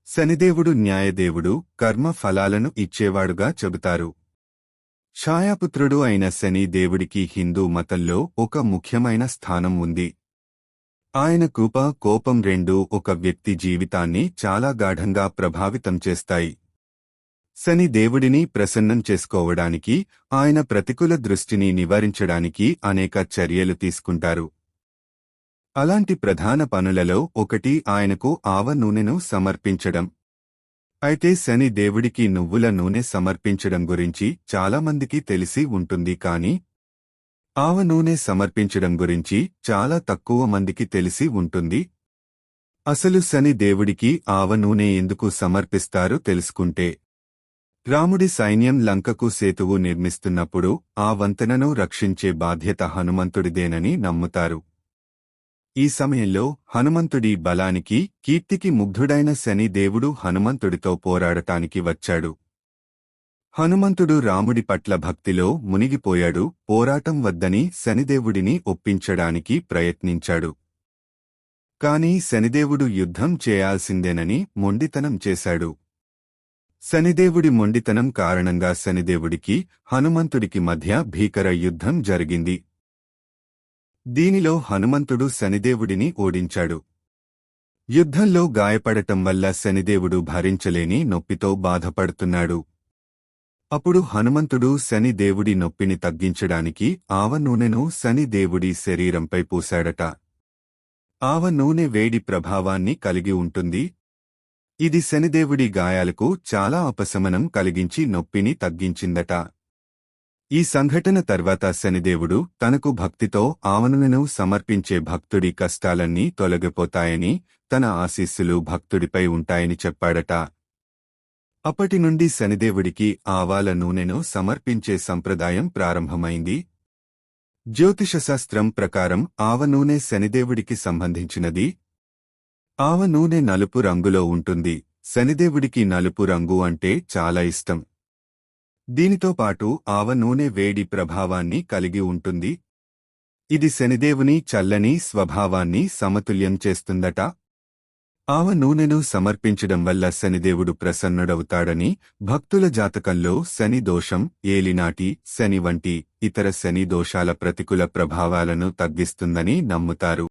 శనిదేవుడు న్యాయదేవుడు, కర్మ ఫలాలను ఇచ్చేవాడుగా చెబుతారు. ఛాయాపుత్రుడు అయిన శని దేవుడికి హిందూ మతంలో ఒక ముఖ్యమైన స్థానం ఉంది. ఆయన కృప, కోపం రెండూ ఒక వ్యక్తి జీవితాన్ని చాలా గాఢంగా ప్రభావితం చేస్తాయి. శని దేవుడిని ప్రసన్నం చేసుకోవడానికి, ఆయన ప్రతికూల దృష్టిని నివారించడానికి అనేక చర్యలు తీసుకుంటారు. అలాంటి ప్రధాన పనులలో ఒకటి ఆయనకు ఆవ నూనెను సమర్పించడం. అయితే శని దేవుడికి నువ్వుల నూనె సమర్పించడం గురించి చాలామందికి తెలిసి ఉంటుంది, కాని ఆవ నూనె సమర్పించడం గురించి చాలా తక్కువ మందికి తెలిసి ఉంటుంది. అసలు శని దేవుడికి ఆవ నూనె ఎందుకు సమర్పిస్తారో తెలుసుకుంటే, రాముడి సైన్యం లంకకు సేతువు నిర్మిస్తున్నప్పుడు ఆ వంతెనను రక్షించే బాధ్యత హనుమంతుడిదేనని నమ్ముతారు. ఈ సమయంలో హనుమంతుడి బలానికి, కీర్తికి ముగ్ధుడైన శని దేవుడు హనుమంతుడితో పోరాడటానికి వచ్చాడు. హనుమంతుడు రాముడి పట్ల భక్తిలో మునిగిపోయాడు. పోరాటం వద్దని శనిదేవుడిని ఒప్పించడానికి ప్రయత్నించాడు. కాని శనిదేవుడు యుద్ధం చేయాల్సిందేనని మొండితనం చేశాడు. శనిదేవుడి మొండితనం కారణంగా శనిదేవుడికి, హనుమంతుడికి మధ్య భీకర యుద్ధం జరిగింది. దీనిలో హనుమంతుడు శనిదేవుడిని ఓడించాడు. యుద్ధంలో గాయపడటం వల్ల శనిదేవుడు భరించలేని నొప్పితో బాధపడుతున్నాడు. అప్పుడు హనుమంతుడు శనిదేవుడి నొప్పిని తగ్గించడానికి ఆవ నూనెను శనిదేవుడి శరీరంపై పూశాడట. ఆవ నూనె వేడి ప్రభావాన్ని కలిగి ఉంటుంది. ఇది శనిదేవుడి గాయాలకు చాలా ఉపశమనం కలిగించి నొప్పిని తగ్గించిందట. ఈ సంఘటన తర్వాత శనిదేవుడు తనకు భక్తితో ఆవనూనెను సమర్పించే భక్తుడి కష్టాలన్నీ తొలగిపోతాయని, తన ఆశీస్సులు భక్తుడిపై ఉంటాయని చెప్పాడట. అప్పటినుండి శనిదేవుడికి ఆవాల నూనెను సమర్పించే సంప్రదాయం ప్రారంభమైంది. జ్యోతిషశాస్త్రం ప్రకారం ఆవ నూనె శనిదేవుడికి సంబంధించినది. ఆవ నూనె నలుపు రంగులో ఉంటుంది. శనిదేవుడికి నలుపు రంగు అంటే చాలా ఇష్టం. దీనితో పాటు ఆవ నూనె వేడి ప్రభావాన్ని కలిగి ఉంటుంది. ఇది శనిదేవుని చల్లని స్వభావాన్ని సమతుల్యం చేస్తుందట. ఆవ నూనెను సమర్పించడం వల్ల శనిదేవుడు ప్రసన్నుడవుతాడని, భక్తుల జాతకంలో శని దోషం, ఏలినాటి శని వంటి ఇతర శని దోషాల ప్రతికూల ప్రభావాలను తగ్గిస్తుందని నమ్ముతారు.